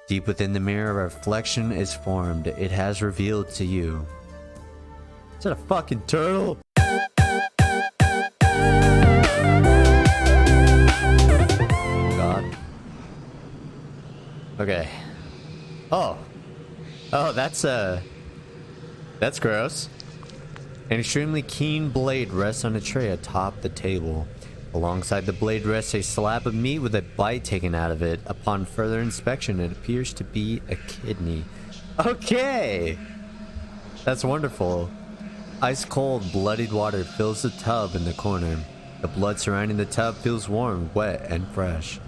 Deep within the mirror, a reflection is formed. It has revealed to you. Is that a fucking turtle? God. Okay. Oh. Oh, that's gross. An extremely keen blade rests on a tray atop the table. Alongside the blade rests a slab of meat with a bite taken out of it. Upon further inspection, it appears to be a kidney. Okay! That's wonderful. Ice cold, bloodied water fills the tub in the corner. The blood surrounding the tub feels warm, wet, and fresh.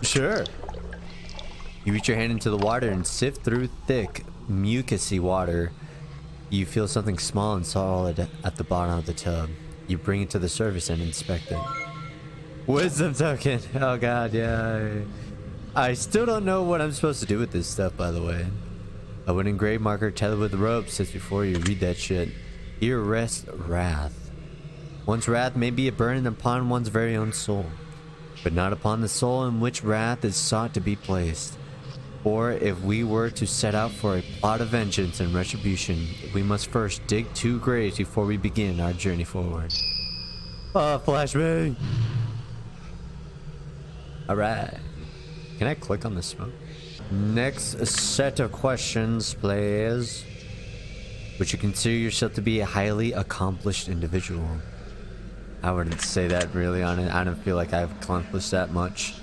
Sure. You reach your hand into the water and sift through thick, mucousy water. You feel something small and solid at the bottom of the tub. You bring it to the surface and inspect it. Wisdom token. Oh god, yeah. I still don't know what I'm supposed to do with this stuff, by the way. A wooden grave marker tethered with rope sits before you. Read that shit. Here rests wrath. One's wrath may be a burden upon one's very own soul, but not upon the soul in which wrath is sought to be placed. Or if we were to set out for a plot of vengeance and retribution, we must first dig 2 graves before we begin our journey forward. Oh, flashbang! Alright. Can I click on the smoke? Next set of questions, please. Would you consider yourself to be a highly accomplished individual? I wouldn't say that really on it. I don't feel like I've accomplished that much.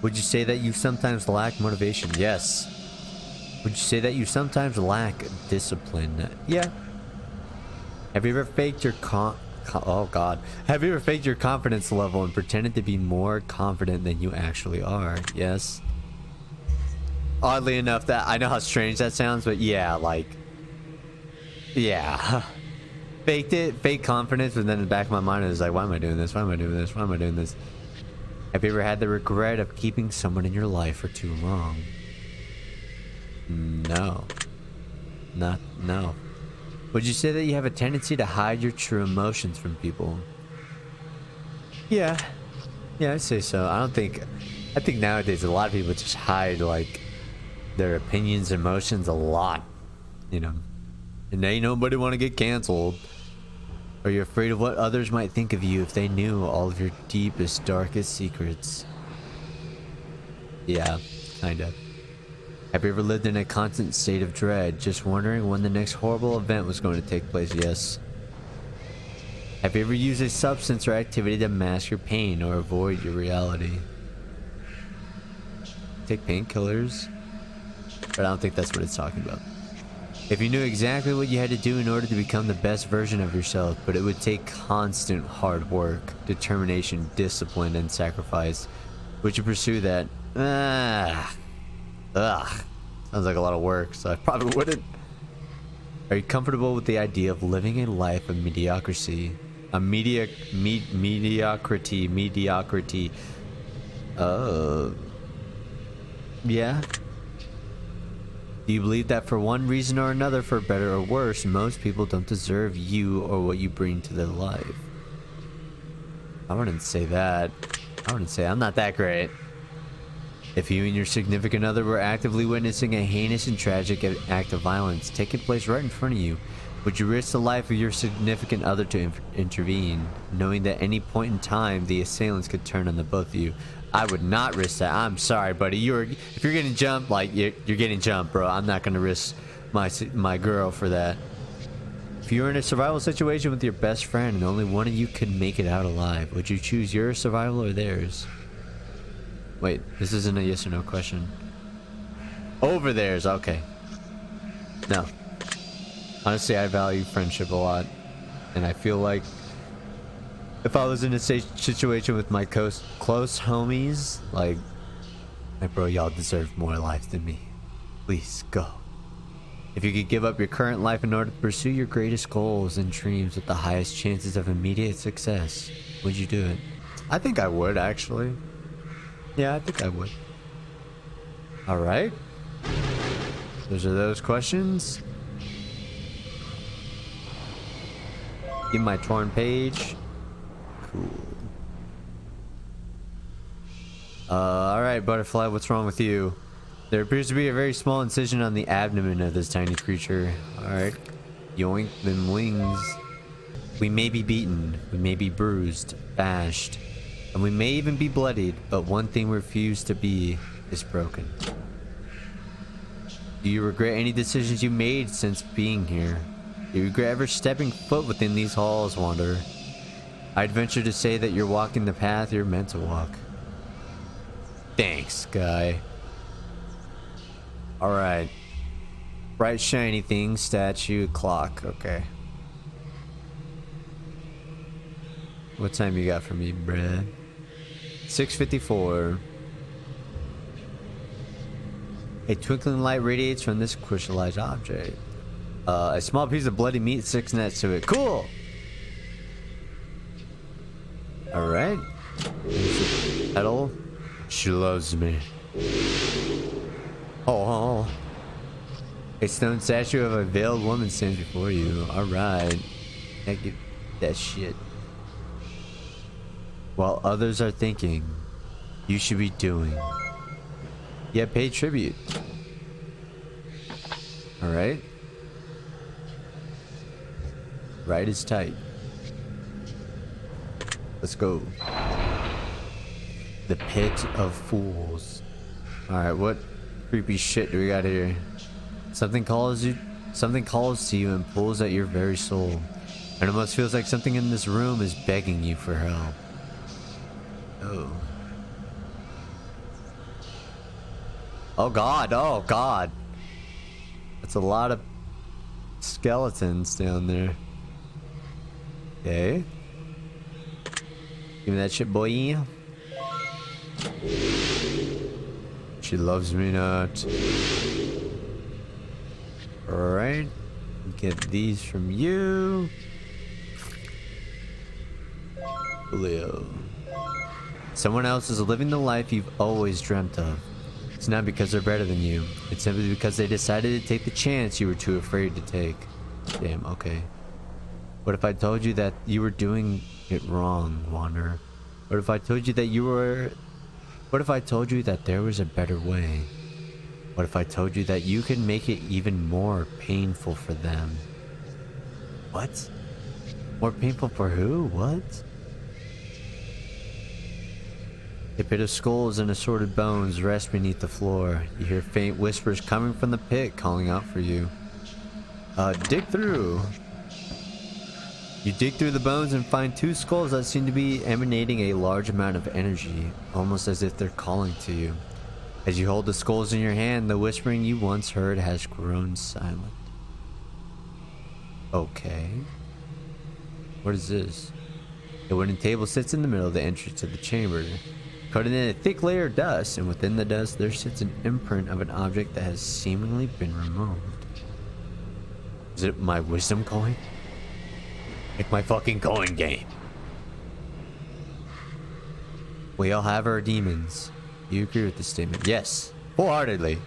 Would you say that you sometimes lack motivation? Yes. Would you say that you sometimes lack discipline? Yeah. Have you ever faked your oh god. Have you ever faked your confidence level and pretended to be more confident than you actually are? Yes. Oddly enough, that I know how strange that sounds, but yeah, like, yeah. Faked it, fake confidence, but then in the back of my mind it was like, why am I doing this? Why am I doing this? Why am I doing this? Have you ever had the regret of keeping someone in your life for too long? No. No. Would you say that you have a tendency to hide your true emotions from people? Yeah. Yeah, I'd say so. I think nowadays a lot of people just hide, like, their opinions and emotions a lot, you know. And ain't nobody want to get canceled. Are you afraid of what others might think of you if they knew all of your deepest, darkest secrets? Yeah, kinda. Have you ever lived in a constant state of dread, just wondering when the next horrible event was going to take place? Yes. Have you ever used a substance or activity to mask your pain or avoid your reality? Take painkillers? But I don't think that's what it's talking about. If you knew exactly what you had to do in order to become the best version of yourself, but it would take constant hard work, determination, discipline, and sacrifice, would you pursue that? Sounds like a lot of work, so I probably wouldn't. Are you comfortable with the idea of living a life of mediocrity? Mediocrity. Yeah. Do you believe that for one reason or another, for better or worse, most people don't deserve you or what you bring to their life? I wouldn't say that. I wouldn't say I'm not that great. If you and your significant other were actively witnessing a heinous and tragic act of violence taking place right in front of you, would you risk the life of your significant other to intervene, knowing that at any point in time the assailants could turn on the both of you? I would not risk that. I'm sorry, buddy. If you're getting jumped, like you're getting jumped, bro. I'm not gonna risk my girl for that. If you were in a survival situation with your best friend and only one of you could make it out alive, would you choose your survival or theirs? Wait, this isn't a yes or no question. Over theirs, okay. No. Honestly, I value friendship a lot, and I feel like if I was in a situation with my close homies, like bro, y'all deserve more life than me. Please, go. If you could give up your current life in order to pursue your greatest goals and dreams with the highest chances of immediate success, would you do it? I think I would, actually. Yeah, I think I would. Alright. Those are those questions. Give my torn page. Cool. Alright, butterfly, what's wrong with you? There appears to be a very small incision on the abdomen of this tiny creature. Alright. Yoink them wings. We may be beaten, we may be bruised, bashed, and we may even be bloodied, but one thing we refuse to be is broken. Do you regret any decisions you made since being here? Do you regret ever stepping foot within these halls, Wanderer? I'd venture to say that you're walking the path you're meant to walk. Thanks, guy. Alright. Bright shiny thing, statue, clock. Okay. What time you got for me, bruh? 6:54. A twinkling light radiates from this crystallized object. A small piece of bloody meat sits next to it. Cool! Alright. Petal. She loves me. Oh. A stone statue of a veiled woman stands before you. Alright. Can't get that shit. While others are thinking, you should be doing. Yeah, pay tribute. Alright. Right is tight. Let's go. The Pit of Fools. Alright, what creepy shit do we got here? Something calls to you and pulls at your very soul. It almost feels like something in this room is begging you for help. Oh. Oh god, oh god. That's a lot of skeletons down there. Okay. Give me that shit, boy. She loves me not. Alright. Get these from you. Leo. Someone else is living the life you've always dreamt of. It's not because they're better than you. It's simply because they decided to take the chance you were too afraid to take. Damn, okay. What if I told you that you were doing it wrong, Wanderer? What if I told you that you were... What if I told you that there was a better way? What if I told you that you could make it even more painful for them? What? More painful for who? What? A pit of skulls and assorted bones rest beneath the floor. You hear faint whispers coming from the pit calling out for you. Dig through. You dig through the bones and find two skulls that seem to be emanating a large amount of energy, almost as if they're calling to you. As you hold the skulls in your hand, the whispering you once heard has grown silent. Okay. What is this? A wooden table sits in the middle of the entrance to the chamber, coated in a thick layer of dust, and within the dust there sits an imprint of an object that has seemingly been removed. Is it my wisdom coin? Like my fucking coin game. We all have our demons. You agree with this statement? Yes, wholeheartedly.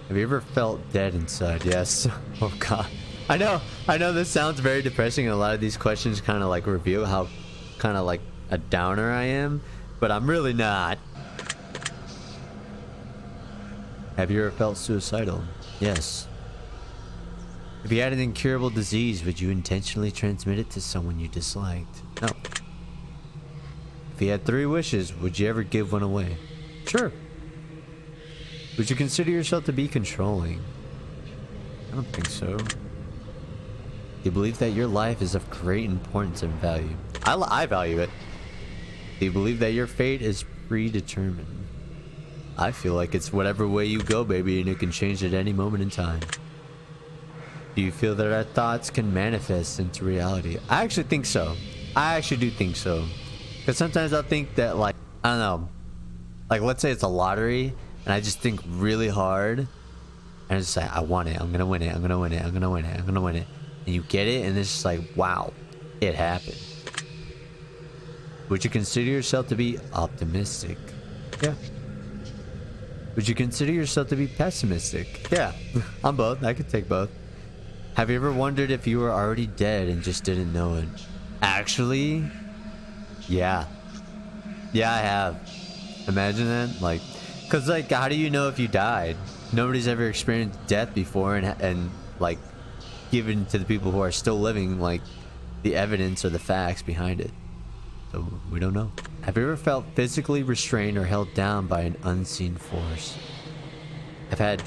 Have you ever felt dead inside? Yes. Oh god. I know this sounds very depressing, and a lot of these questions kind of like reveal how kind of like a downer I am, but I'm really not. Have you ever felt suicidal? Yes. If you had an incurable disease, would you intentionally transmit it to someone you disliked? No. If you had 3 wishes, would you ever give one away? Sure. Would you consider yourself to be controlling? I don't think so. Do you believe that your life is of great importance and value? I value it. Do you believe that your fate is predetermined? I feel like it's whatever way you go, baby, and it can change at any moment in time. Do you feel that our thoughts can manifest into reality? I actually think so. I actually do think so. Because sometimes I'll think that, like, I don't know. Like, let's say it's a lottery, and I just think really hard. And I just say, I want it. I'm going to win it. I'm going to win it. I'm going to win it. I'm going to win it. And you get it, and it's just like, wow, it happened. Would you consider yourself to be optimistic? Yeah. Would you consider yourself to be pessimistic? Yeah. I'm both. I could take both. Have you ever wondered if you were already dead and just didn't know it? Actually, yeah. Yeah, I have. Imagine that, like, cause like, how do you know if you died? Nobody's ever experienced death before, and like, given to the people who are still living, like, the evidence or the facts behind it. So we don't know. Have you ever felt physically restrained or held down by an unseen force? I've had,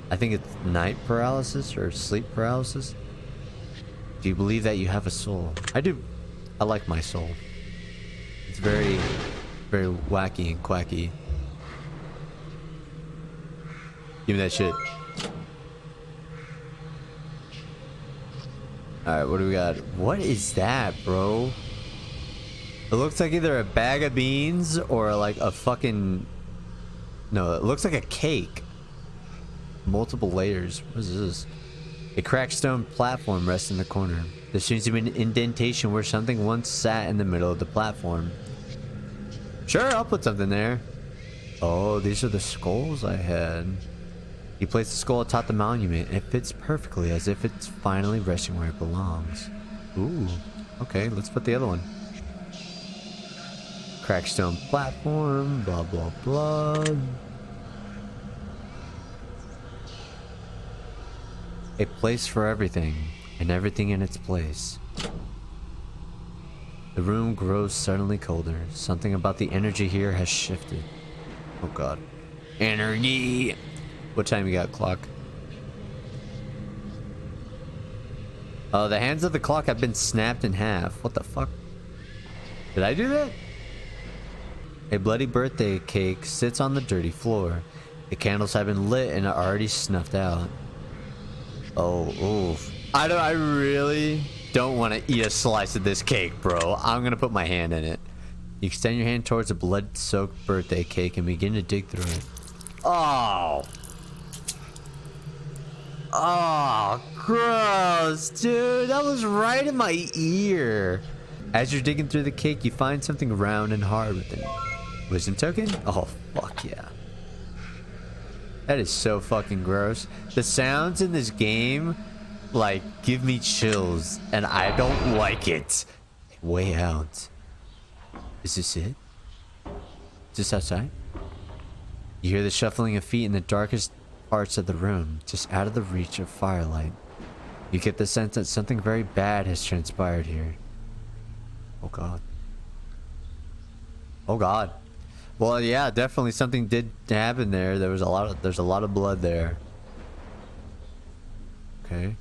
I think it's night paralysis or sleep paralysis. Do you believe that you have a soul? I do. I like my soul. It's very, very wacky and quacky. Give me that shit. Alright, what do we got? What is that, bro? It looks like either a bag of beans or like a fucking... No, it looks like a cake. Multiple layers. What is this? A cracked stone platform rests in the corner. There seems to be an indentation where something once sat in the middle of the platform. Sure, I'll put something there. Oh, these are the skulls I had. You place the skull atop the monument, and it fits perfectly as if it's finally resting where it belongs. Ooh, okay, let's put the other one. Cracked stone platform, blah blah blah. A place for everything, and everything in its place. The room grows suddenly colder. Something about the energy here has shifted. Oh god. Energy! What time you got, clock? Oh, the hands of the clock have been snapped in half. What the fuck? Did I do that? A bloody birthday cake sits on the dirty floor. The candles have been lit and are already snuffed out. Oh, oof. I really don't want to eat a slice of this cake, bro. I'm gonna put my hand in it. You extend your hand towards a blood-soaked birthday cake and begin to dig through it. Oh. Oh, gross, dude. That was right in my ear. As you're digging through the cake, you find something round and hard within it. Wisdom token? Oh, fuck yeah. That is so fucking gross. The sounds in this game, like, give me chills, and I don't like it. Way out. Is this it? Is this outside? You hear the shuffling of feet in the darkest parts of the room, just out of the reach of firelight. You get the sense that something very bad has transpired here. Oh god. Oh god. Well, yeah, definitely something did happen there. There's a lot of blood there. Okay.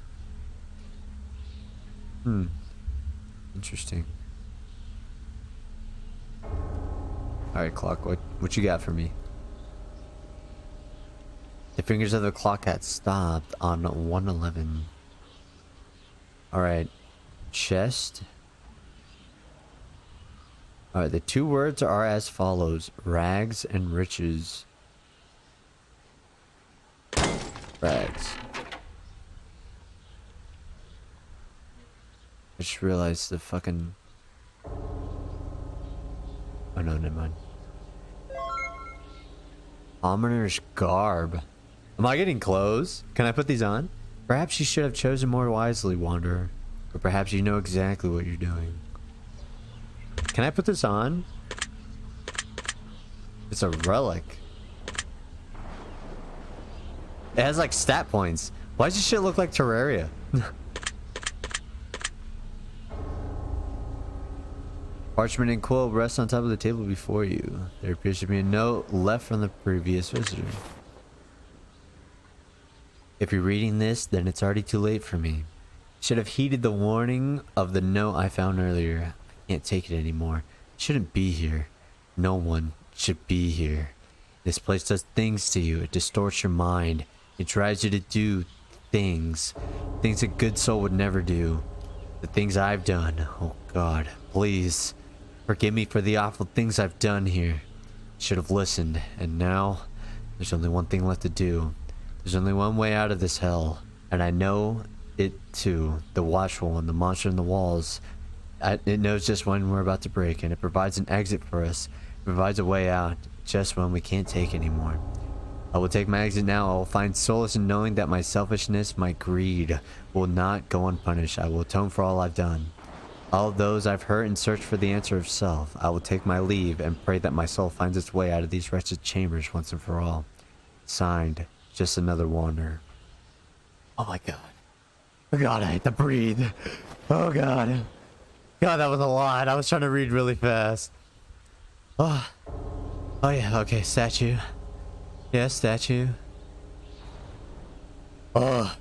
Interesting. Alright, clock, what you got for me? The fingers of the clock had stopped on 1:11. Alright. Chest. Alright, the two words are as follows. Rags and riches. Rags. I just realized the fucking... Oh no, never mind. Commoner's garb. Am I getting clothes? Can I put these on? Perhaps you should have chosen more wisely, Wanderer. Or perhaps you know exactly what you're doing. Can I put this on? It's a relic. It has like stat points. Why does this shit look like Terraria? Parchment and quill rest on top of the table before you. There appears to be a note left from the previous visitor. If you're reading this, then it's already too late for me. Should have heeded the warning of the note I found earlier. I can't take it anymore. I shouldn't be here. No one should be here. This place does things to you. It distorts your mind. It drives you to do things. Things a good soul would never do. The things I've done. Oh God, please. Forgive me for the awful things I've done here. Should have listened. And now, there's only one thing left to do. There's only one way out of this hell. And I know it too. The watchful and the monster in the walls. It knows just when we're about to break, and it provides an exit for us. It provides a way out, just when we can't take anymore. I will take my exit now. I will find solace in knowing that my selfishness, my greed, will not go unpunished. I will atone for all I've done. All those I've hurt and searched for the answer of self, I will take my leave and pray that my soul finds its way out of these wretched chambers once and for all. Signed, just another wanderer. Oh my god. Oh god, I hate to breathe. Oh god. God, that was a lot. I was trying to read really fast. Oh. Oh yeah, okay, statue. Yeah, statue. Oh.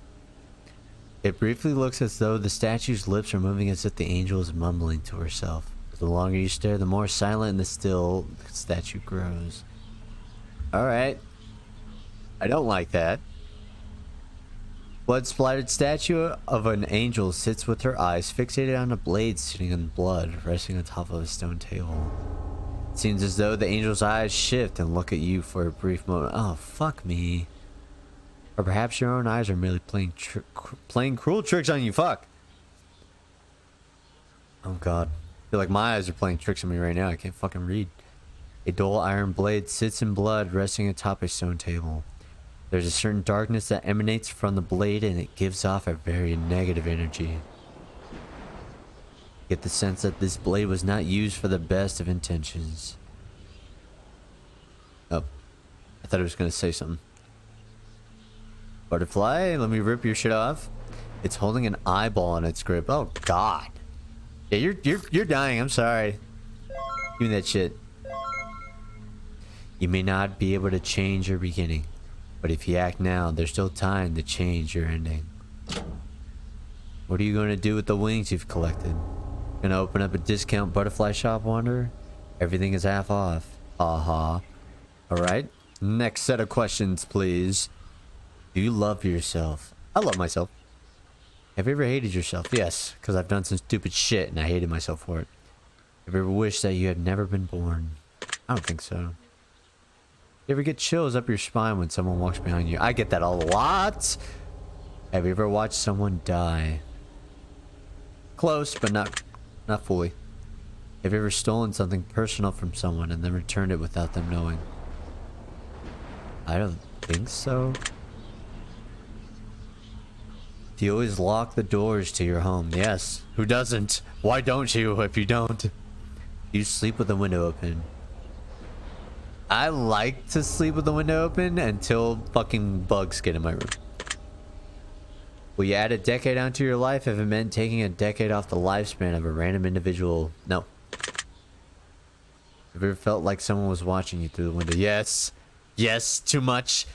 It briefly looks as though the statue's lips are moving as if the angel is mumbling to herself. The longer you stare, the more silent and the still the statue grows. Alright. I don't like that. Blood-splattered statue of an angel sits with her eyes fixated on a blade sitting in blood, resting on top of a stone table. It seems as though the angel's eyes shift and look at you for a brief moment. Oh, fuck me. Or perhaps your own eyes are merely playing cruel tricks on you. Fuck. Oh god. I feel like my eyes are playing tricks on me right now. I can't fucking read. A dull iron blade sits in blood, resting atop a stone table. There's a certain darkness that emanates from the blade, and it gives off a very negative energy. Get the sense that this blade was not used for the best of intentions. Oh. I thought it was going to say something. Butterfly, let me rip your shit off. It's holding an eyeball in its grip. Oh god. Yeah, you're dying. I'm sorry. Give me that shit. You may not be able to change your beginning, but if you act now, there's still time to change your ending. What are you going to do with the wings you've collected? Gonna open up a discount butterfly shop, Wanderer? Everything is half off. Aha. Alright. Next set of questions, please. Do you love yourself? I love myself. Have you ever hated yourself? Yes, because I've done some stupid shit and I hated myself for it. Have you ever wished that you had never been born? I don't think so. You ever get chills up your spine when someone walks behind you? I get that a lot. Have you ever watched someone die? Close, but not fully. Have you ever stolen something personal from someone and then returned it without them knowing? I don't think so. Do you always lock the doors to your home? Yes. Who doesn't? Why don't you if you don't? Do you sleep with the window open? I like to sleep with the window open until fucking bugs get in my room. Will you add a decade onto your life if it meant taking a decade off the lifespan of a random individual? No. Have you ever felt like someone was watching you through the window? Yes. Yes, too much.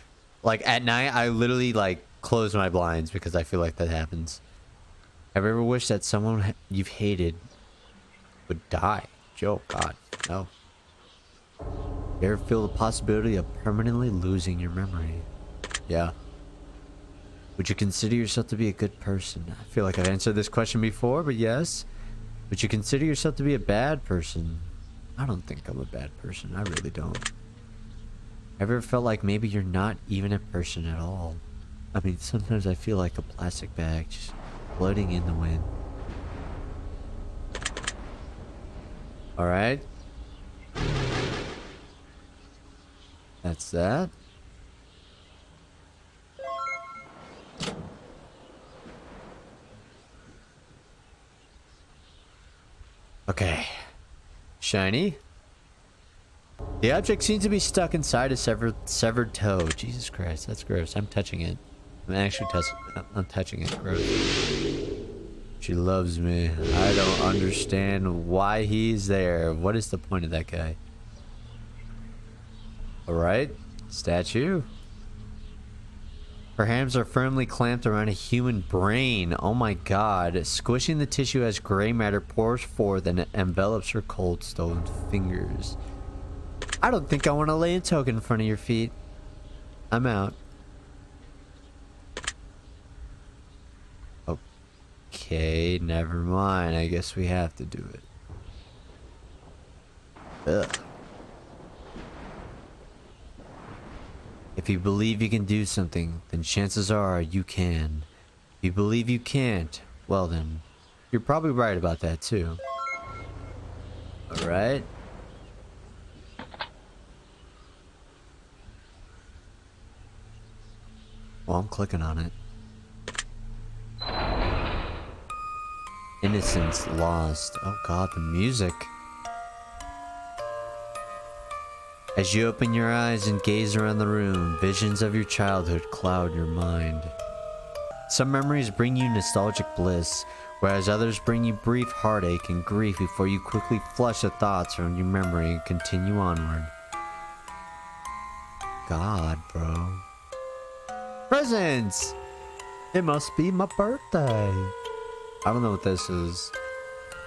Like at night, I literally like close my blinds because I feel like that happens. Have you ever wished that someone you've hated would die? Joe, God, no. You ever feel the possibility of permanently losing your memory? Yeah. Would you consider yourself to be a good person? I feel like I've answered this question before, but yes. Would you consider yourself to be a bad person? I don't think I'm a bad person. I really don't. Have you ever felt like maybe you're not even a person at all? I mean, sometimes I feel like a plastic bag just floating in the wind. Alright. That's that. Okay. Shiny. The object seems to be stuck inside a severed toe. Jesus Christ, that's gross. I'm touching it. I'm touching it. Gross. She loves me. I don't understand why he's there. What is the point of that guy? Alright. Statue. Her hands are firmly clamped around a human brain. Oh my god. Squishing the tissue as gray matter pours forth and it envelops her cold, stolen fingers. I don't think I want to lay a token in front of your feet. I'm out. Okay, never mind. I guess we have to do it. Ugh. If you believe you can do something, then chances are you can. If you believe you can't, well then, you're probably right about that too. Alright. Well, I'm clicking on it. Innocence lost. Oh god, the music. As you open your eyes and gaze around the room, visions of your childhood cloud your mind. Some memories bring you nostalgic bliss, whereas others bring you brief heartache and grief before you quickly flush the thoughts from your memory and continue onward. God, bro. Presents! It must be my birthday. I don't know what this is.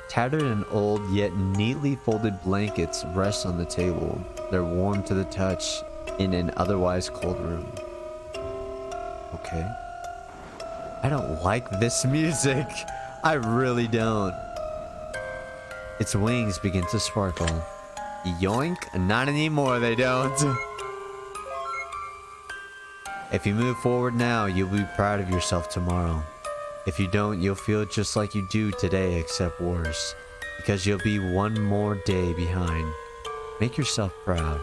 Tattered and old yet neatly folded blankets rest on the table. They're warm to the touch in an otherwise cold room. Okay. I don't like this music. I really don't. Its wings begin to sparkle. Yoink. Not anymore, they don't. If you move forward now, you'll be proud of yourself tomorrow. If you don't, you'll feel just like you do today, except worse. Because you'll be one more day behind. Make yourself proud.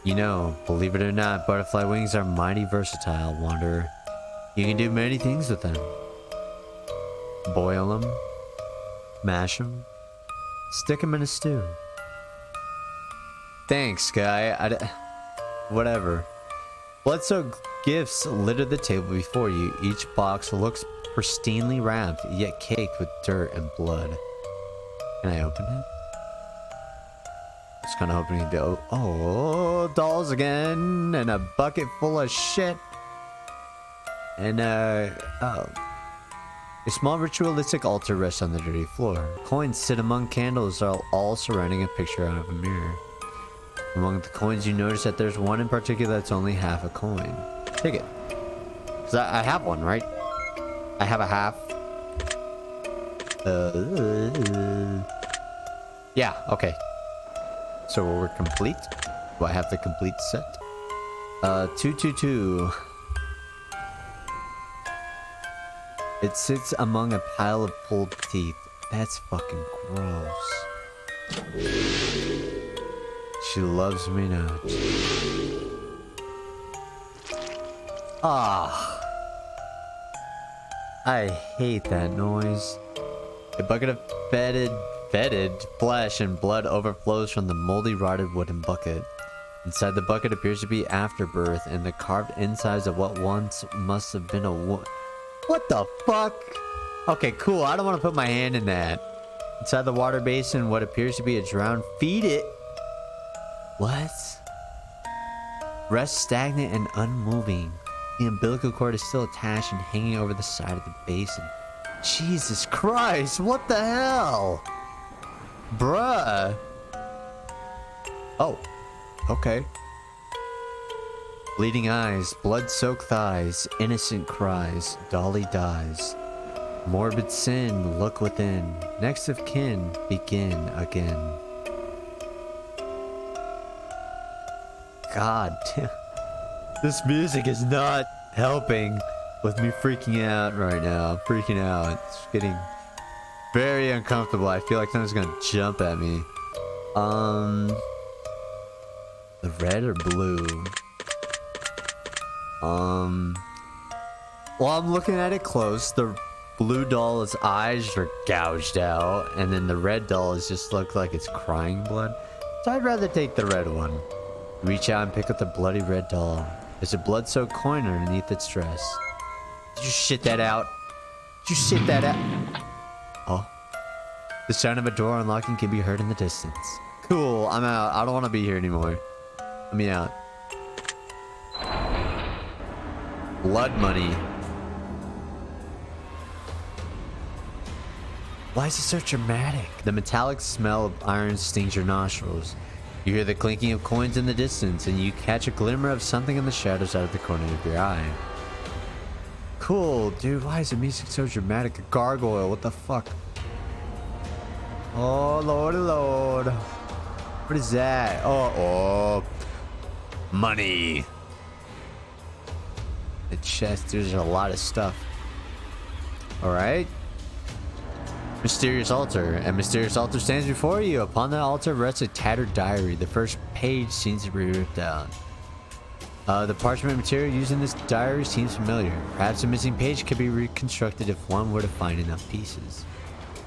You know, believe it or not, butterfly wings are mighty versatile, wanderer. You can do many things with them. Boil them, mash them, stick them in a stew. Thanks, guy. Whatever. Blood-soaked gifts litter the table before you. Each box looks pristinely wrapped, yet caked with dirt and blood. Can I open it? Just kind of hoping to. Oh, dolls again, and a bucket full of shit. And oh. A small ritualistic altar rests on the dirty floor. Coins sit among candles, all surrounding a picture out of a mirror. Among the coins, you notice that there's one in particular that's only half a coin. Take it. Because I have one, right? I have a half. Yeah, okay. So we're complete. Do I have the complete set? 222. It sits among a pile of pulled teeth. That's fucking gross. She loves me not. Ah. I hate that noise. A bucket of fetid flesh and blood overflows from the moldy, rotted wooden bucket. Inside the bucket appears to be afterbirth and the carved insides of what once must have been a What the fuck? Okay, cool. I don't want to put my hand in that. Inside the water basin, what appears to be a drowned feed it. What? Rest stagnant and unmoving. The umbilical cord is still attached and hanging over the side of the basin. Jesus Christ, what the hell? Bruh. Oh, okay. Bleeding eyes, blood-soaked thighs, innocent cries, Dolly dies. Morbid sin, look within. Next of kin, begin again. God damn. This music is not helping with me freaking out right now. I'm freaking out. It's getting very uncomfortable. I feel like someone's gonna jump at me. The red or blue? Well, I'm looking at it close. The blue doll's eyes are gouged out, and then the red doll is just look like it's crying blood. So I'd rather take the red one. Reach out and pick up the bloody red doll. There's a blood-soaked coin underneath its dress. Did you shit that out? Did you shit that out? Oh. The sound of a door unlocking can be heard in the distance. Cool, I'm out. I don't want to be here anymore. Let me out. Blood money. Why is it so dramatic? The metallic smell of iron stings your nostrils. You hear the clinking of coins in the distance, and you catch a glimmer of something in the shadows out of the corner of your eye. Cool, dude. Why is the music so dramatic? A gargoyle. What the fuck? Oh, lordy lord. What is that? Oh. Money. The chest. There's a lot of stuff. Alright. Mysterious altar. A mysterious altar stands before you. Upon the altar rests a tattered diary. The first page seems to be ripped out. The parchment material used in this diary seems familiar. Perhaps a missing page could be reconstructed if one were to find enough pieces.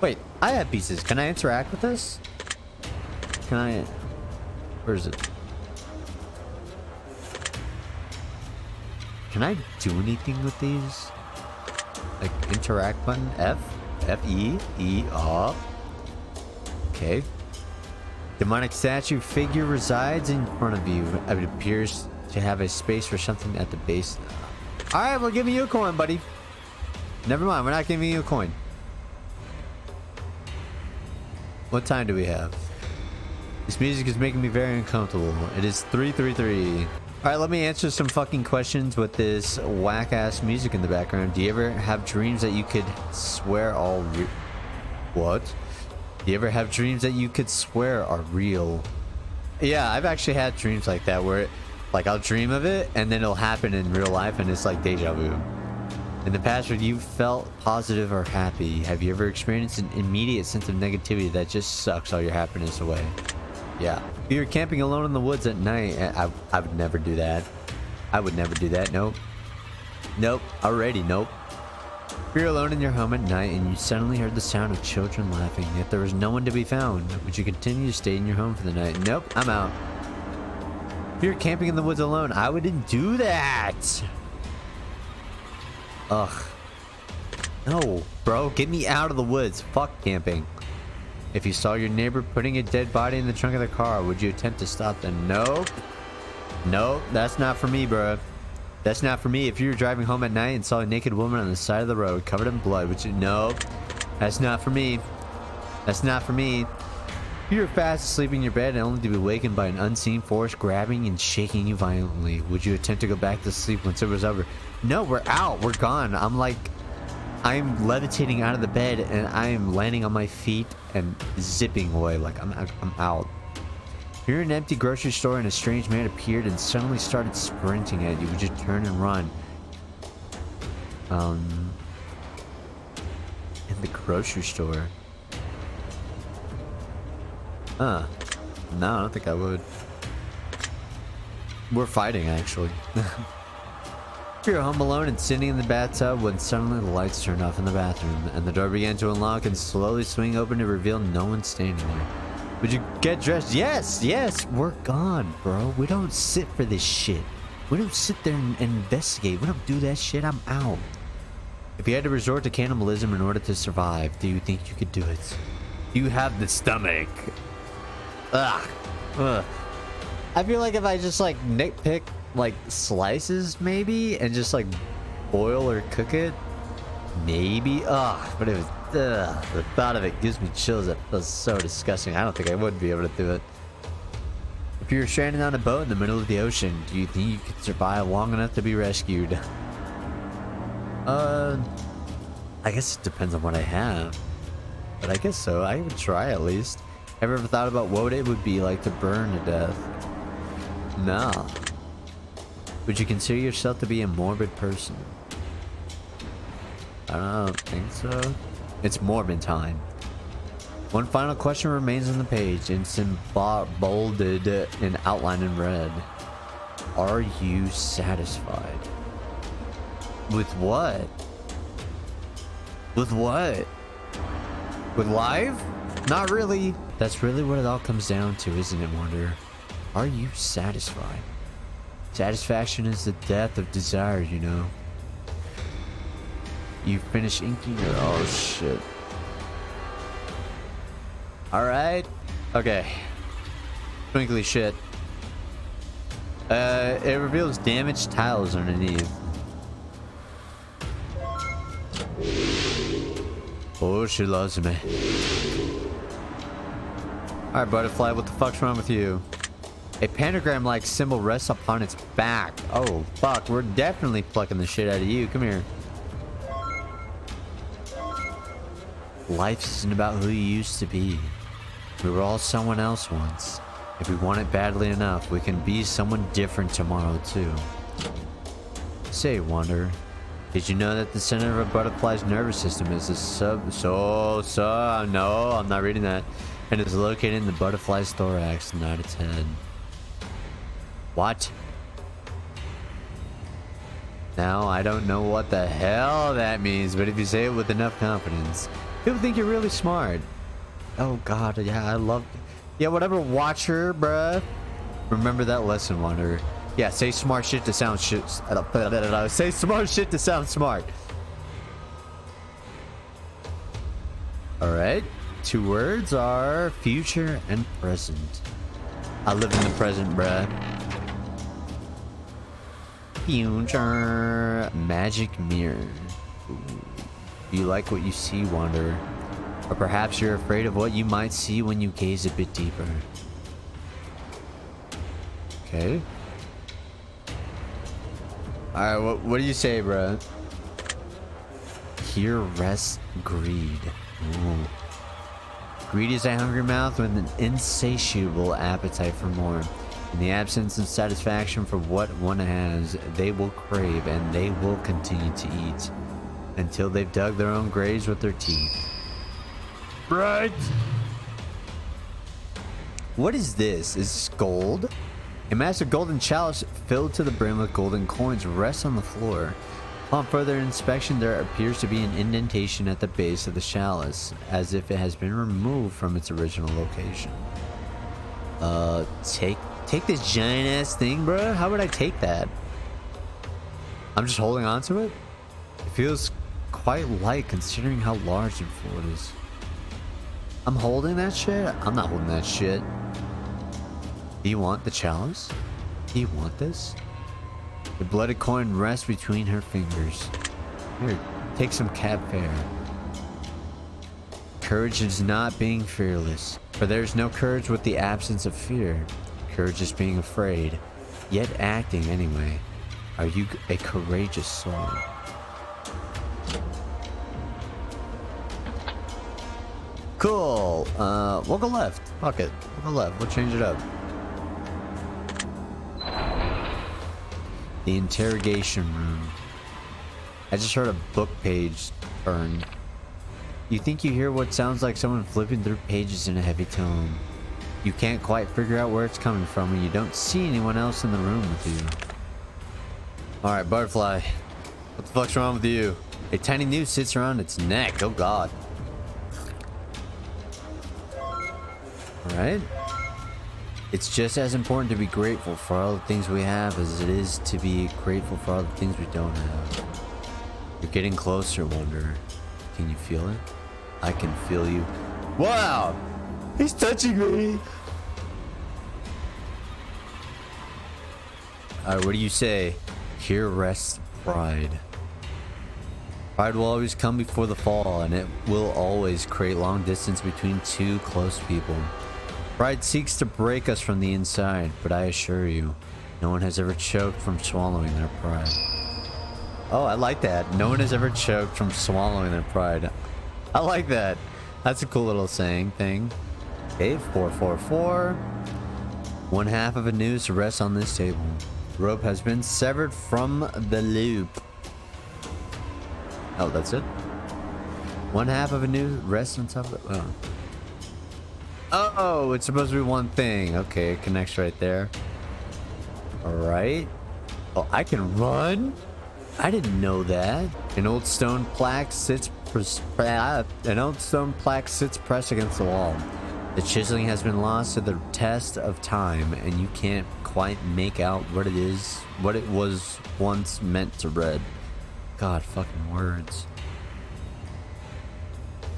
Wait, I have pieces. Can I interact with this? Can I... Where is it? Can I do anything with these? Like, interact button? F? F-E? E-R? Okay. Demonic statue figure resides in front of you. It appears to have a space for something at the base. Alright, we're giving you a coin, buddy. Never mind, we're not giving you a coin. What time do we have? This music is making me very uncomfortable. It is 3:33. Alright, let me answer some fucking questions with this whack-ass music in the background. Do you ever have dreams that you could swear all What? Do you ever have dreams that you could swear are real? Yeah, I've actually had dreams like that where, like, I'll dream of it and then it'll happen in real life and it's like deja vu. In the past, when you felt positive or happy, have you ever experienced an immediate sense of negativity that just sucks all your happiness away? Yeah. If you're camping alone in the woods at night, I would never do that. I would never do that. Nope. Nope. Already, nope. If you're alone in your home at night and you suddenly heard the sound of children laughing, yet there was no one to be found, would you continue to stay in your home for the night? Nope, I'm out. If you're camping in the woods alone, I wouldn't do that. Ugh. No, bro, get me out of the woods. Fuck camping. If you saw your neighbor putting a dead body in the trunk of their car, would you attempt to stop them? Nope. Nope, that's not for me, bro. That's not for me. If you were driving home at night and saw a naked woman on the side of the road covered in blood, would you? Nope. That's not for me. That's not for me. If you were fast asleep in your bed and only to be awakened by an unseen force grabbing and shaking you violently, would you attempt to go back to sleep once it was over? No, we're out. We're gone. I'm levitating out of the bed and I am landing on my feet and zipping away like I'm out. If you're in an empty grocery store and a strange man appeared and suddenly started sprinting at you, would you turn and run? In the grocery store. No, I don't think I would. We're fighting, actually. If you're home alone and sitting in the bathtub when suddenly the lights turned off in the bathroom and the door began to unlock and slowly swing open to reveal no one standing there, would you get dressed? Yes, yes, we're gone, bro. We don't sit for this shit. We don't sit there and investigate. We don't do that shit. I'm out. If you had to resort to cannibalism in order to survive, do you think you could do it? Do you have the stomach? Ugh. Ugh. I feel like if I just like nitpick like slices maybe and just like boil or cook it, maybe. Ugh. But it was. Ugh, the thought of it gives me chills. That feels so disgusting. I don't think I would be able to do it. If you were stranded on a boat in the middle of the ocean, do you think you could survive long enough to be rescued? I guess it depends on what I have. But I guess so. I would try at least. Ever thought about what it would be like to burn to death? No. Would you consider yourself to be a morbid person? I don't think so. It's morbid time. One final question remains on the page. It's bolded and outlined in red. Are you satisfied? With what? With what? With life? Not really. That's really what it all comes down to, isn't it, Wonder? Are you satisfied? Satisfaction is the death of desire, you know. You finish inking your... Oh, shit. Alright. Okay. Twinkly shit. It reveals damaged tiles underneath. Oh, she loves me. Alright, butterfly, what the fuck's wrong with you? A pentagram-like symbol rests upon its back. Oh, fuck, we're definitely plucking the shit out of you. Come here. Life isn't about who you used to be. We were all someone else once. If we want it badly enough, we can be someone different tomorrow, too. Say, Wonder, did you know that the center of a butterfly's nervous system is a no, I'm not reading that. And is located in the butterfly's thorax, not its head. What? Now, I don't know what the hell that means, but if you say it with enough confidence, people think you're really smart. Oh god, yeah, I love... Yeah, whatever, watcher, bruh. Remember that lesson, Wanderer. Yeah, say smart shit to sound shit... Say smart shit to sound smart. Alright. 2 words are future and present. I live in the present, bruh. Future magic mirror. Ooh. You like what you see, Wanderer. Or perhaps you're afraid of what you might see when you gaze a bit deeper. Okay. Alright, what do you say, bruh? Here rests greed. Ooh. Greed is a hungry mouth with an insatiable appetite for more. In the absence of satisfaction for what one has, they will crave and they will continue to eat until they've dug their own graves with their teeth. Right? What is this? Is this gold? A massive golden chalice filled to the brim with golden coins rests on the floor. Upon further inspection, there appears to be an indentation at the base of the chalice, as if it has been removed from its original location. Take this giant ass thing, bro. How would I take that? I'm just holding on to it? It feels quite light considering how large the floor is. I'm holding that shit? I'm not holding that shit. Do you want the chalice? Do you want this? The blooded coin rests between her fingers. Here, take some cab fare. Courage is not being fearless, for there is no courage with the absence of fear. Courage is being afraid, yet acting anyway. Are you a courageous soul? Cool. We'll go left. Fuck it. We'll go left. We'll change it up. The interrogation room. I just heard a book page turn. You think you hear what sounds like someone flipping through pages in a heavy tone. You can't quite figure out where it's coming from, and you don't see anyone else in the room with you. Alright, butterfly. What the fuck's wrong with you? A tiny noose sits around its neck. Oh god. Alright. It's just as important to be grateful for all the things we have as it is to be grateful for all the things we don't have. You're getting closer, Wanderer. Can you feel it? I can feel you. Wow! He's touching me! Alright, what do you say? Here rests pride. Pride will always come before the fall, and it will always create long distance between two close people. Pride seeks to break us from the inside, but I assure you, no one has ever choked from swallowing their pride. Oh, I like that. No one has ever choked from swallowing their pride. I like that. That's a cool little saying thing. Okay, 444. One half of a noose rests on this table. The rope has been severed from the loop. Oh, that's it? One half of a noose rests on top of it. Oh. Oh, it's supposed to be one thing. Okay, it connects right there. Alright. Oh, I can run? I didn't know that. An old stone plaque sits pressed against the wall. The chiseling has been lost to the test of time, and you can't quite make out what it was once meant to read. God, fucking words.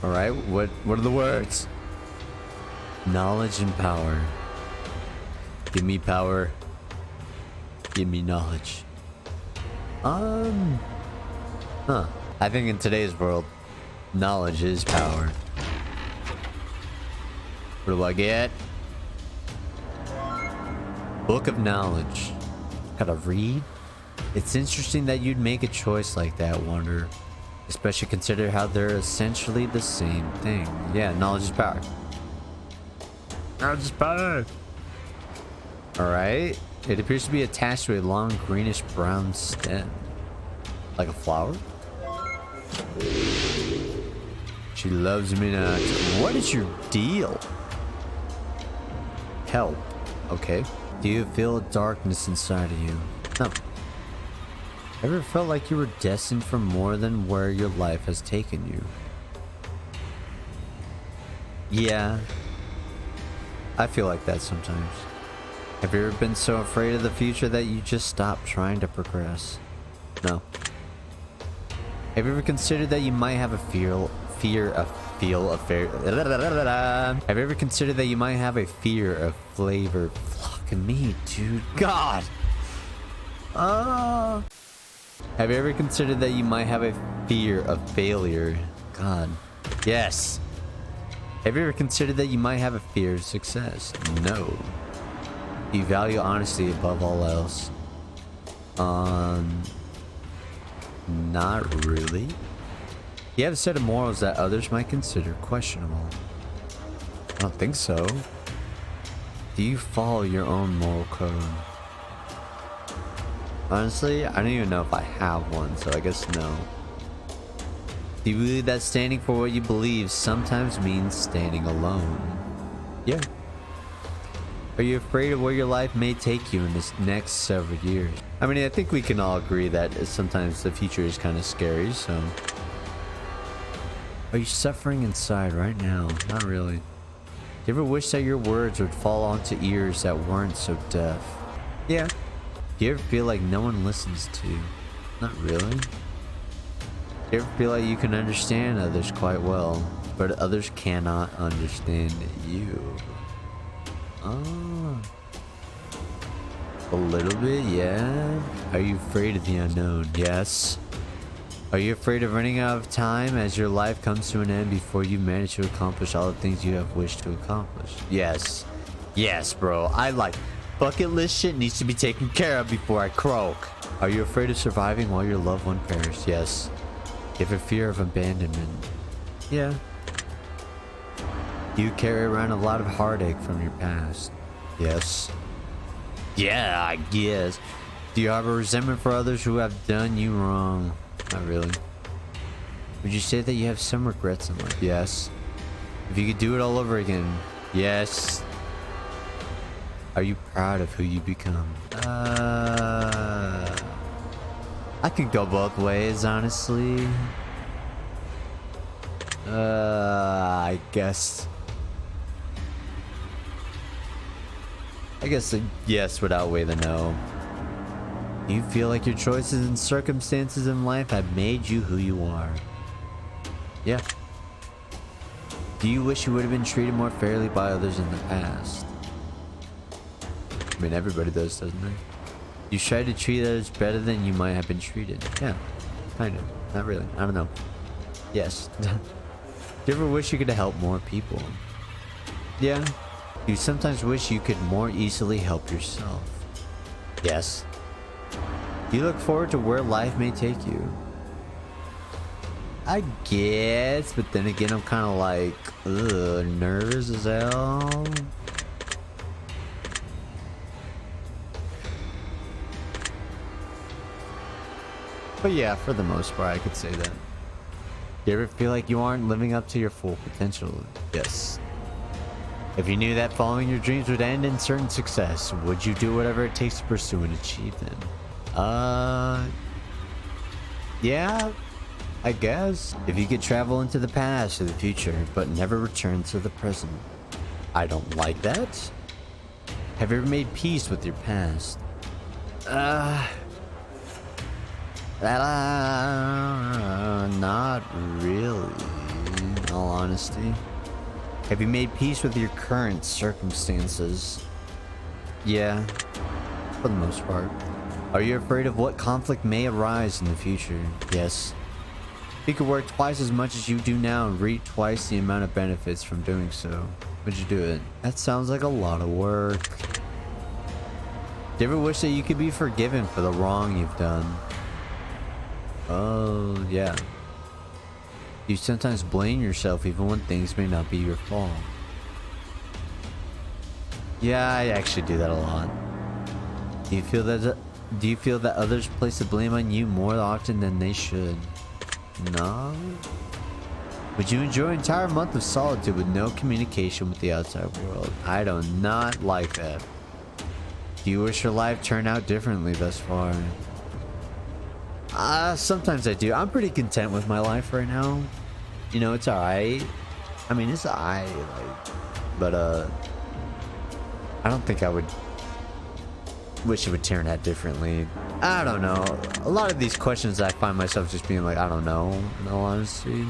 Alright, what are the words? Knowledge and power. Give me power. Give me knowledge. Huh. I think in today's world, knowledge is power. What do I get? Book of Knowledge. Gotta read? It's interesting that you'd make a choice like that, Wanderer. Especially consider how they're essentially the same thing. Yeah, knowledge is power. Knowledge is power! Alright. It appears to be attached to a long greenish brown stem. Like a flower? She loves me not. What is your deal? Help. Okay. Do you feel darkness inside of you? No. Ever felt like you were destined for more than where your life has taken you? Yeah, I feel like that sometimes. Have you ever been so afraid of the future that you just stopped trying to progress? No. Have you ever considered that you might have a Have you ever considered that you might have a fear of flavor? Fucking me, dude. God. Have you ever considered that you might have a fear of failure? God. Yes. Have you ever considered that you might have a fear of success? No. You value honesty above all else? Not really. You have a set of morals that others might consider questionable. I don't think so. Do you follow your own moral code? Honestly, I don't even know if I have one, so I guess no. Do you believe that standing for what you believe sometimes means standing alone? Yeah. Are you afraid of where your life may take you in this next several years? I mean, I think we can all agree that sometimes the future is kind of scary, so... Are you suffering inside right now? Not really. Do you ever wish that your words would fall onto ears that weren't so deaf? Yeah. Do you ever feel like no one listens to you? Not really. Do you ever feel like you can understand others quite well, but others cannot understand you? Oh. A little bit, yeah. Are you afraid of the unknown? Yes. Are you afraid of running out of time as your life comes to an end before you manage to accomplish all the things you have wished to accomplish? Yes. Yes, bro. I like bucket list shit needs to be taken care of before I croak. Are you afraid of surviving while your loved one perishes? Yes. You have a fear of abandonment? Yeah. Do you carry around a lot of heartache from your past? Yes. Yeah, I guess. Do you harbor resentment for others who have done you wrong? Not really. Would you say that you have some regrets in life? Yes. If you could do it all over again? Yes. Are you proud of who you become? I could go both ways, honestly. I guess the yes would outweigh the no. Do you feel like your choices and circumstances in life have made you who you are? Yeah. Do you wish you would have been treated more fairly by others in the past? I mean, everybody does, doesn't they? You try to treat others better than you might have been treated. Yeah, kind of. Not really. I don't know. Yes. Do you ever wish you could help more people? Yeah. You sometimes wish you could more easily help yourself. Yes. You look forward to where life may take you. I guess, but then again, I'm kind of like, ugh, nervous as hell. But yeah, for the most part, I could say that. Do you ever feel like you aren't living up to your full potential? Yes. If you knew that following your dreams would end in certain success, would you do whatever it takes to pursue and achieve them? Yeah, I guess. If you could travel into the past or the future, but never return to the present. I don't like that. Have you ever made peace with your past? Not really, in all honesty. Have you made peace with your current circumstances? Yeah, for the most part. Are you afraid of what conflict may arise in the future? Yes. If you could work twice as much as you do now and reap twice the amount of benefits from doing so, would you do it? That sounds like a lot of work. Do you ever wish that you could be forgiven for the wrong you've done? Oh, yeah. You sometimes blame yourself even when things may not be your fault. Yeah, I actually do that a lot. Do you feel that others place the blame on you more often than they should? No. Would you enjoy an entire month of solitude with no communication with the outside world? I do not like that. Do you wish your life turned out differently thus far? Sometimes I do. I'm pretty content with my life right now. You know, it's alright. I mean, it's alright, like, but I don't think I would wish it would turn out differently. I don't know. A lot of these questions I find myself just being like, I don't know, in all honesty.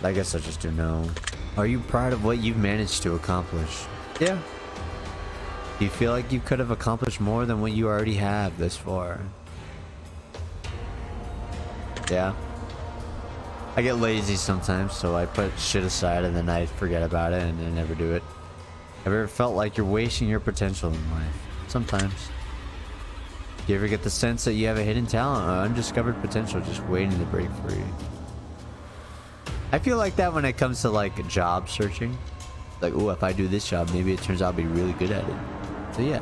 I guess I just do know. Are you proud of what you've managed to accomplish? Yeah. Do you feel like you could have accomplished more than what you already have this far? Yeah. I get lazy sometimes, so I put shit aside and then I forget about it and I never do it. Have you ever felt like you're wasting your potential in life? Sometimes. Do you ever get the sense that you have a hidden talent or undiscovered potential just waiting to break free? I feel like that when it comes to like job searching. Like, oh, if I do this job, maybe it turns out I'll be really good at it. So yeah.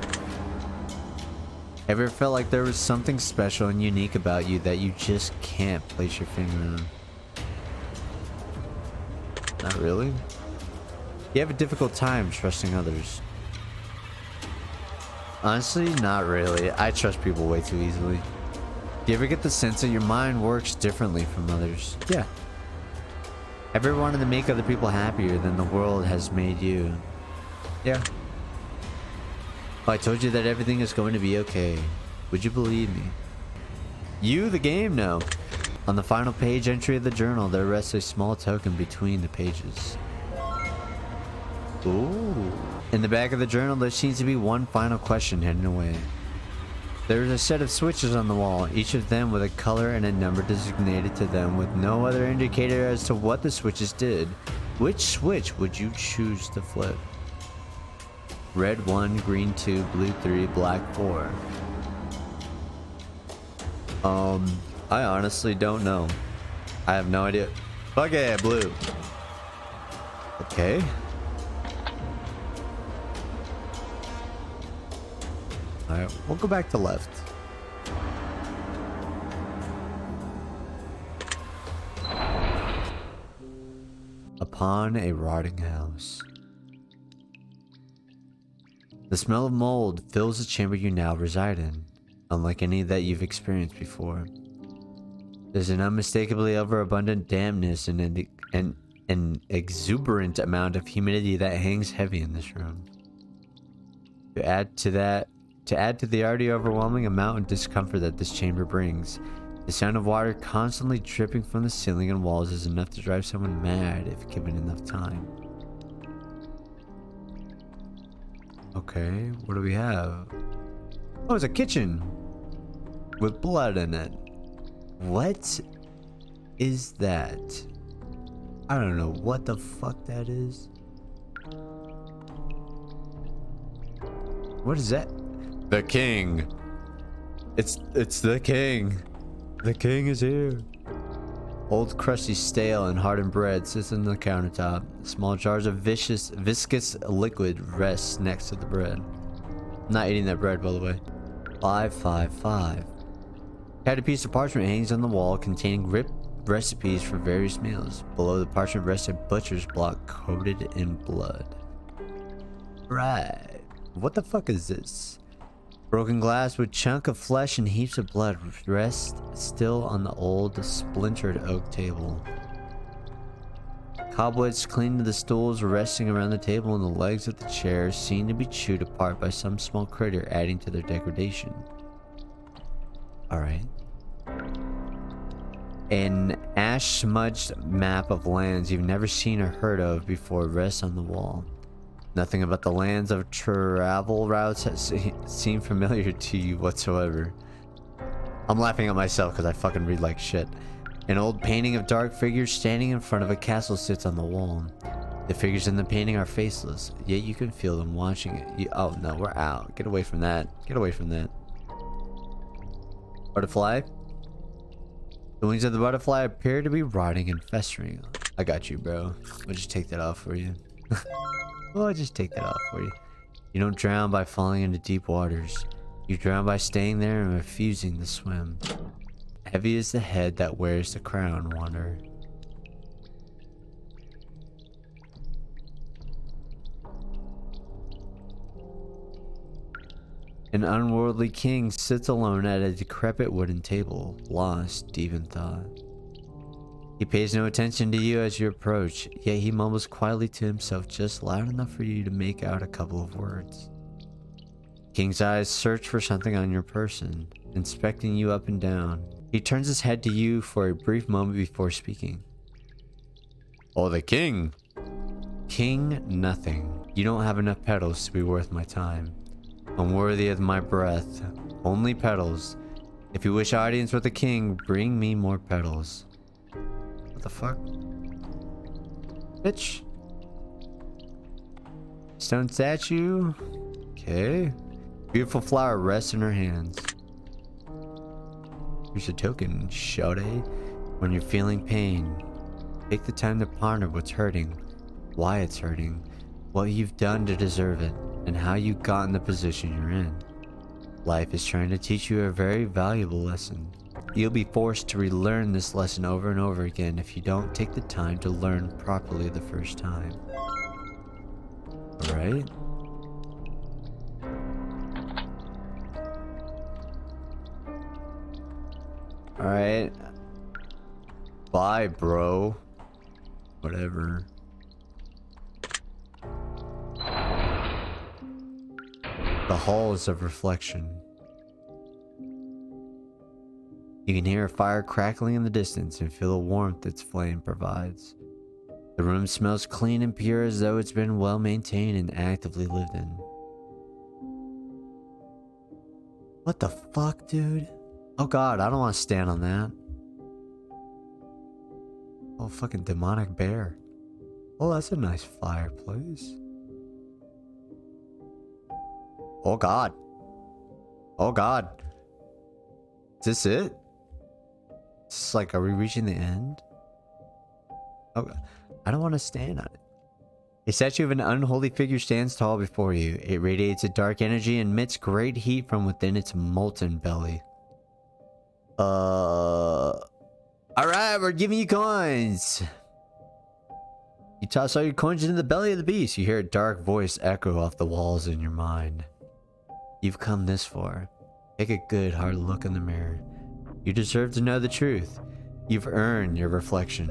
Ever felt like there was something special and unique about you that you just can't place your finger on? Not really. You have a difficult time trusting others. Honestly, not really. I trust people way too easily. Do you ever get the sense that your mind works differently from others? Yeah. Have you ever wanted to make other people happier than the world has made you? Yeah. If I told you that everything is going to be okay, would you believe me? You, the game? No. On the final page entry of the journal, there rests a small token between the pages. Ooh. In the back of the journal, there seems to be one final question hidden away. There is a set of switches on the wall, each of them with a color and a number designated to them with no other indicator as to what the switches did. Which switch would you choose to flip? Red 1, green 2, blue 3, black 4. I honestly don't know. I have no idea. Fuck yeah, blue. Okay. Alright, we'll go back to left. Upon a rotting house. The smell of mold fills the chamber you now reside in, unlike any that you've experienced before. There's an unmistakably overabundant dampness and an exuberant amount of humidity that hangs heavy in this room. To add to the already overwhelming amount of discomfort that this chamber brings, the sound of water constantly dripping from the ceiling and walls is enough to drive someone mad if given enough time. Okay, what do we have? Oh, it's a kitchen with blood in it. What is that? I don't know what the fuck that is. What is that? The king. It's the king. The king is here. Old, crusty, stale, and hardened bread sits on the countertop. Small jars of viscous liquid rest next to the bread. I'm not eating that bread, by the way. 555. A piece of parchment hangs on the wall containing ripped recipes for various meals. Below the parchment rests a butcher's block coated in blood. Right. What the fuck is this? Broken glass with chunk of flesh and heaps of blood rest still on the old splintered oak table. Cobwebs clinging to the stools resting around the table, and the legs of the chairs seem to be chewed apart by some small critter, adding to their degradation. Alright. An ash-smudged map of lands you've never seen or heard of before rests on the wall. Nothing about the lands of travel routes has seemed familiar to you whatsoever. I'm laughing at myself because I fucking read like shit. An old painting of dark figures standing in front of a castle sits on the wall. The figures in the painting are faceless, yet you can feel them watching it. Oh no, we're out. Get away from that. Get away from that. Butterfly? The wings of the butterfly appear to be rotting and festering. I got you, bro. I'll just take that off for you. I'll just take that off for you. You don't drown by falling into deep waters. You drown by staying there and refusing to swim. Heavy is the head that wears the crown, wanderer. An unworldly king sits alone at a decrepit wooden table, lost deep in thought. He pays no attention to you as you approach, yet he mumbles quietly to himself just loud enough for you to make out a couple of words. King's eyes search for something on your person, inspecting you up and down. He turns his head to you for a brief moment before speaking. Oh, the king! King, nothing. You don't have enough petals to be worth my time. Unworthy of my breath. Only petals. If you wish audience with the king, bring me more petals. What the fuck? Bitch. Stone statue. Okay. Beautiful flower rests in her hands. Here's a token, shawty. When you're feeling pain, take the time to ponder what's hurting, why it's hurting, what you've done to deserve it, and how you got in the position you're in. Life is trying to teach you a very valuable lesson. You'll be forced to relearn this lesson over and over again if you don't take the time to learn properly the first time. Alright? Alright. Bye, bro. Whatever. The halls of reflection. You can hear a fire crackling in the distance and feel the warmth its flame provides. The room smells clean and pure as though it's been well maintained and actively lived in. What the fuck, dude? Oh god, I don't want to stand on that. Oh, fucking demonic bear. Oh, that's a nice fireplace. Oh god. Oh god. Is this it? It's like, are we reaching the end? Oh, I don't want to stand on it. A statue of an unholy figure stands tall before you. It radiates a dark energy and emits great heat from within its molten belly. Alright, we're giving you coins. You toss all your coins into the belly of the beast. You hear a dark voice echo off the walls in your mind. You've come this far. Take a good hard look in the mirror. You deserve to know the truth. You've earned your reflection.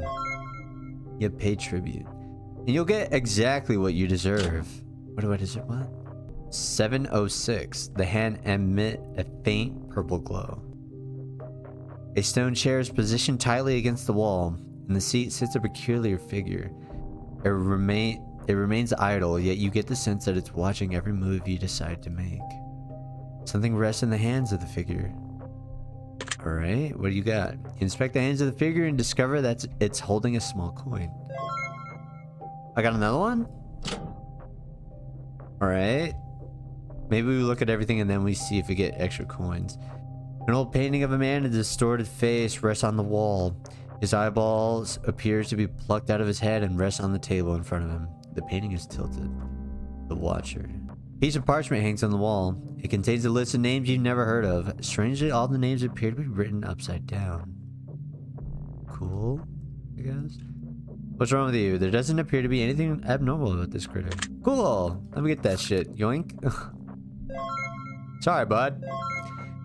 You have paid tribute. And you'll get exactly what you deserve. What do I deserve? What? 706. The hand emit a faint purple glow. A stone chair is positioned tightly against the wall. In the seat sits a peculiar figure. It remains idle, yet you get the sense that it's watching every move you decide to make. Something rests in the hands of the figure. Alright, what do you got? You inspect the hands of the figure and discover that it's holding a small coin. I got another one? Alright. Maybe we look at everything and then we see if we get extra coins. An old painting of a man with a distorted face rests on the wall. His eyeballs appears to be plucked out of his head and rests on the table in front of him. The painting is tilted. The Watcher. A piece of parchment hangs on the wall. It contains a list of names you've never heard of. Strangely, all the names appear to be written upside down. Cool, I guess. What's wrong with you? There doesn't appear to be anything abnormal about this critter. Cool! Let me get that shit. Yoink. Sorry, bud.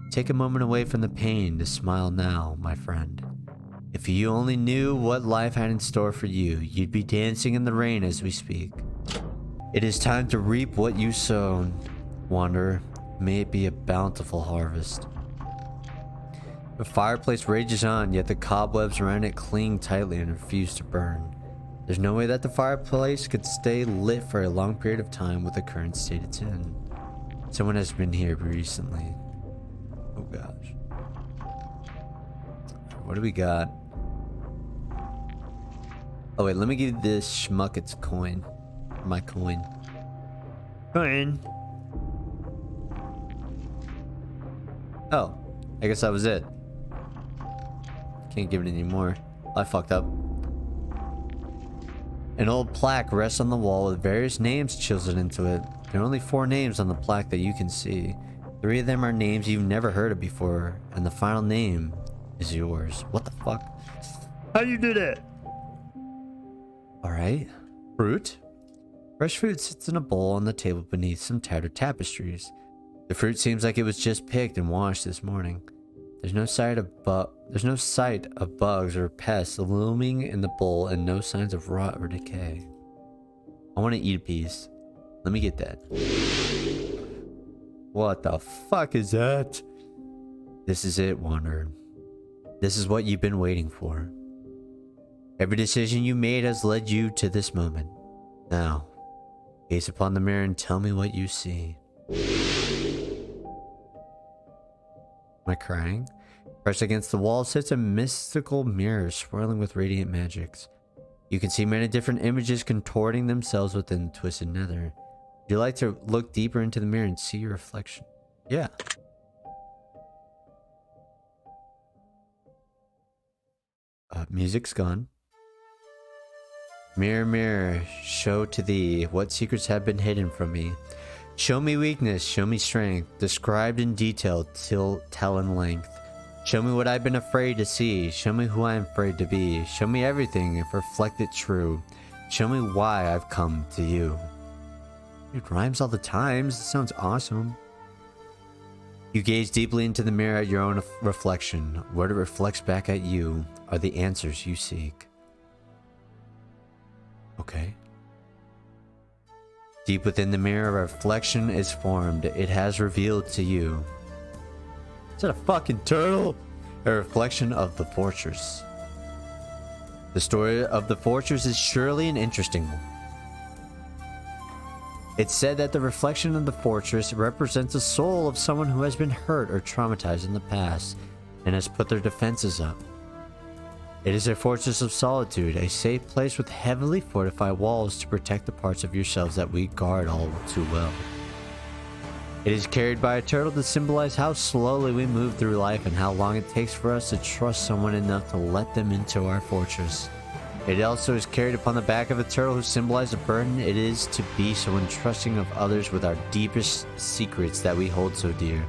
Take a moment away from the pain to smile now, my friend. If you only knew what life had in store for you, you'd be dancing in the rain as we speak. It is time to reap what you sown, wanderer. May it be a bountiful harvest. The fireplace rages on, yet the cobwebs around it cling tightly and refuse to burn. There's no way that the fireplace could stay lit for a long period of time with the current state it's in. Someone has been here recently. Oh gosh. What do we got? Oh wait, let me give this schmuck its coin. My coin. Coin. Oh, I guess that was it. Can't give it any more. I fucked up. An old plaque rests on the wall with various names chiseled into it. There are only 4 names on the plaque that you can see. 3 of them are names you've never heard of before, and the final name is yours. What the fuck? How you did it? Alright. Fruit. Fresh fruit sits in a bowl on the table beneath some tattered tapestries. The fruit seems like it was just picked and washed this morning. There's no sight of bugs or pests looming in the bowl, and no signs of rot or decay. I want to eat a piece. Let me get that. What the fuck is that? This is it, Wanderer. This is what you've been waiting for. Every decision you made has led you to this moment. Now, gaze upon the mirror and tell me what you see. Am I crying? Pressed against the wall sits a mystical mirror swirling with radiant magics. You can see many different images contorting themselves within the twisted nether. Would you like to look deeper into the mirror and see your reflection? Yeah. Music's gone. Mirror, mirror, show to thee what secrets have been hidden from me. Show me weakness, show me strength, described in detail till tell in length. Show me what I've been afraid to see, show me who I am afraid to be. Show me everything if reflect it true. Show me why I've come to you. It rhymes all the time. This sounds awesome. You gaze deeply into the mirror at your own reflection. What it reflects back at you are the answers you seek. Okay. Deep within the mirror, a reflection is formed. It has revealed to you. Is that a fucking turtle? A reflection of the fortress. The story of the fortress is surely an interesting one. It's said that the reflection of the fortress represents the soul of someone who has been hurt or traumatized in the past and has put their defenses up. It is a fortress of solitude, a safe place with heavily fortified walls to protect the parts of yourselves that we guard all too well. It is carried by a turtle to symbolize how slowly we move through life and how long it takes for us to trust someone enough to let them into our fortress. It also is carried upon the back of a turtle, who symbolizes the burden it is to be so entrusting of others with our deepest secrets that we hold so dear.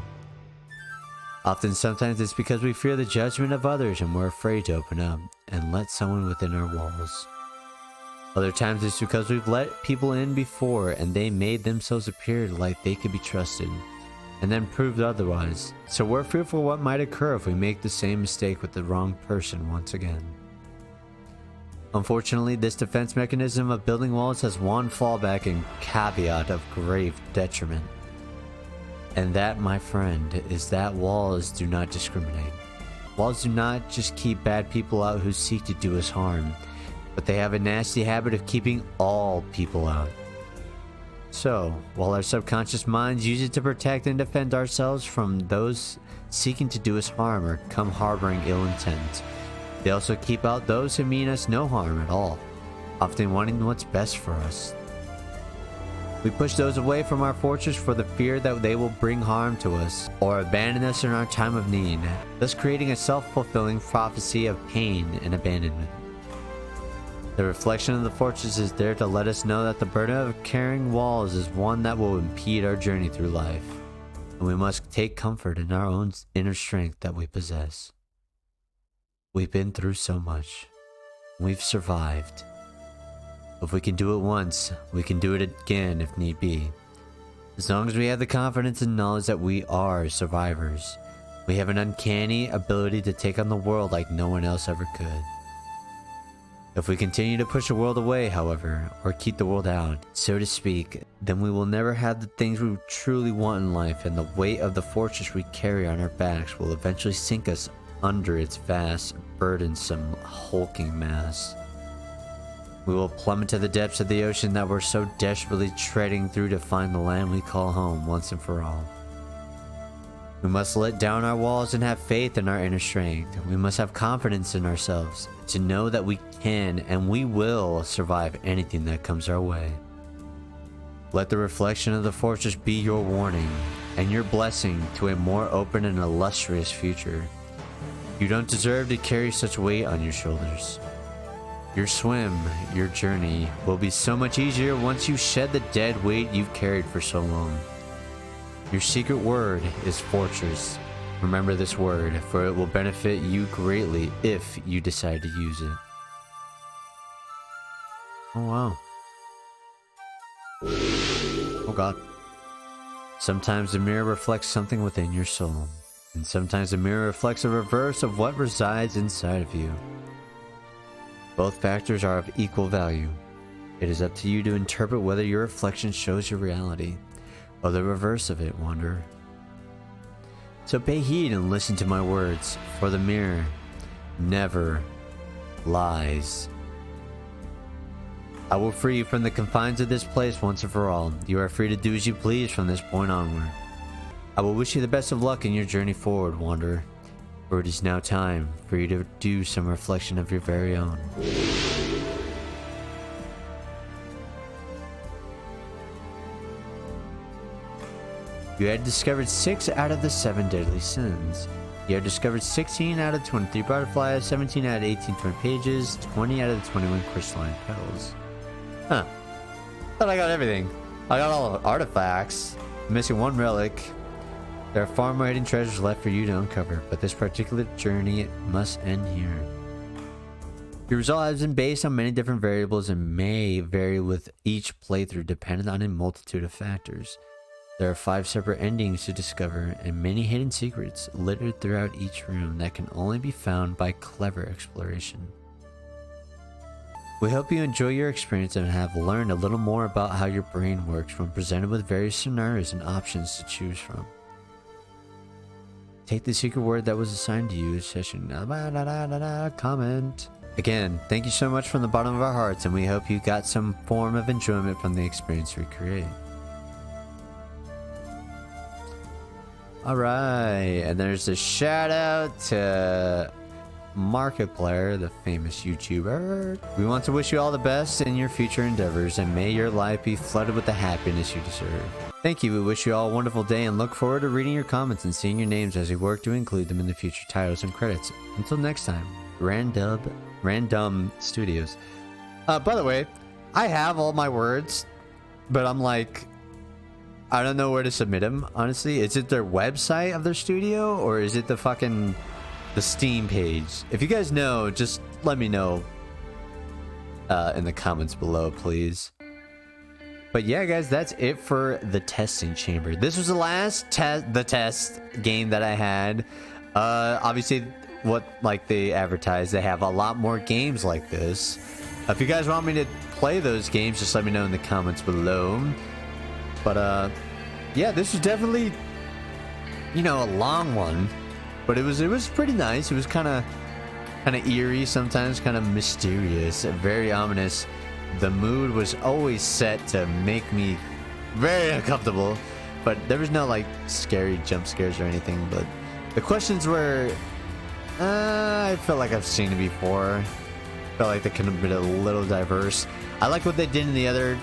Sometimes it's because we fear the judgment of others and we're afraid to open up and let someone within our walls. Other times it's because we've let people in before and they made themselves appear like they could be trusted and then proved otherwise. So we're fearful what might occur if we make the same mistake with the wrong person once again. Unfortunately, this defense mechanism of building walls has one fallback and caveat of grave detriment. And that, my friend, is that walls do not discriminate. Walls do not just keep bad people out who seek to do us harm, but they have a nasty habit of keeping all people out. So, while our subconscious minds use it to protect and defend ourselves from those seeking to do us harm or come harboring ill intent, they also keep out those who mean us no harm at all, often wanting what's best for us. We push those away from our fortress for the fear that they will bring harm to us or abandon us in our time of need, thus creating a self-fulfilling prophecy of pain and abandonment. The reflection of the fortress is there to let us know that the burden of carrying walls is one that will impede our journey through life, and we must take comfort in our own inner strength that we possess. We've been through so much. We've survived. If we can do it once, we can do it again if need be. As long as we have the confidence and knowledge that we are survivors, we have an uncanny ability to take on the world like no one else ever could. If we continue to push the world away, however, or keep the world out, so to speak, then we will never have the things we truly want in life, and the weight of the fortress we carry on our backs will eventually sink us under its vast, burdensome, hulking mass. We will plummet to the depths of the ocean that we're so desperately treading through to find the land we call home once and for all. We must let down our walls and have faith in our inner strength. We must have confidence in ourselves to know that we can and we will survive anything that comes our way. Let the reflection of the fortress be your warning and your blessing to a more open and illustrious future. You don't deserve to carry such weight on your shoulders. Your swim, your journey, will be so much easier once you shed the dead weight you've carried for so long. Your secret word is fortress. Remember this word, for it will benefit you greatly if you decide to use it. Oh wow. Oh god. Sometimes the mirror reflects something within your soul, and sometimes the mirror reflects a reverse of what resides inside of you. Both factors are of equal value. It is up to you to interpret whether your reflection shows your reality, or the reverse of it, wanderer. So pay heed and listen to my words, for the mirror never lies. I will free you from the confines of this place once and for all. You are free to do as you please from this point onward. I will wish you the best of luck in your journey forward, wanderer, for it is now time for you to do some reflection of your very own. You had discovered 6 out of the 7 deadly sins. You have discovered 16 out of 23 butterflies, 17 out of 18 twin pages, 20 out of the 21 crystalline petals. Huh. Thought I got everything. I got all the artifacts. I'm missing 1 relic. There are far more hidden treasures left for you to uncover, but this particular journey must end here. Your result has been based on many different variables and may vary with each playthrough dependent on a multitude of factors. There are 5 separate endings to discover and many hidden secrets littered throughout each room that can only be found by clever exploration. We hope you enjoy your experience and have learned a little more about how your brain works when presented with various scenarios and options to choose from. Take the secret word that was assigned to you, session comment. Again, thank you so much from the bottom of our hearts, and we hope you got some form of enjoyment from the experience we create. Alright, and there's a shout out to Markiplier, the famous YouTuber. We want to wish you all the best in your future endeavors, and may your life be flooded with the happiness you deserve. Thank you, we wish you all a wonderful day and look forward to reading your comments and seeing your names as we work to include them in the future titles and credits. Until next time, Random Studios. By the way, I have all my words, but I'm like, I don't know where to submit them, honestly. Is it their website of their studio, or is it the Steam page? If you guys know, just let me know in the comments below, please. But yeah, guys, that's it for the testing chamber. This was the last test game that I had. Obviously, what they advertised, they have a lot more games like this. If you guys want me to play those games, just let me know in the comments below. But yeah, this was definitely, a long one, but it was pretty nice. It was kind of eerie sometimes, kind of mysterious, very ominous. The mood was always set to make me very uncomfortable, but there was no scary jump scares or anything. But the questions were, I felt like I've seen it before. Felt like they could have been a little diverse. I like what they did in the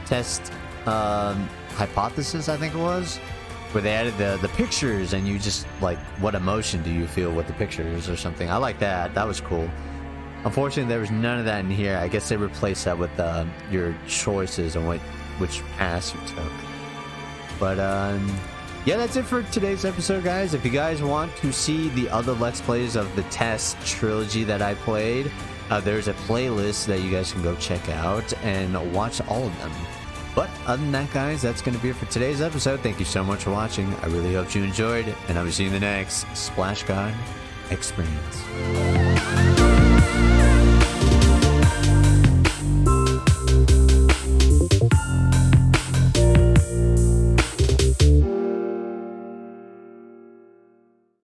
test hypothesis, I think it was, where they added the pictures, and you just what emotion do you feel with the pictures or something. I like that. That was cool. Unfortunately, there was none of that in here. I guess they replaced that with your choices and which path you took. But yeah, that's it for today's episode, guys. If you guys want to see the other Let's Plays of the Test trilogy that I played, there's a playlist that you guys can go check out and watch all of them. But other than that, guys, that's going to be it for today's episode. Thank you so much for watching. I really hope you enjoyed, and I will see you in the next Splash God experience.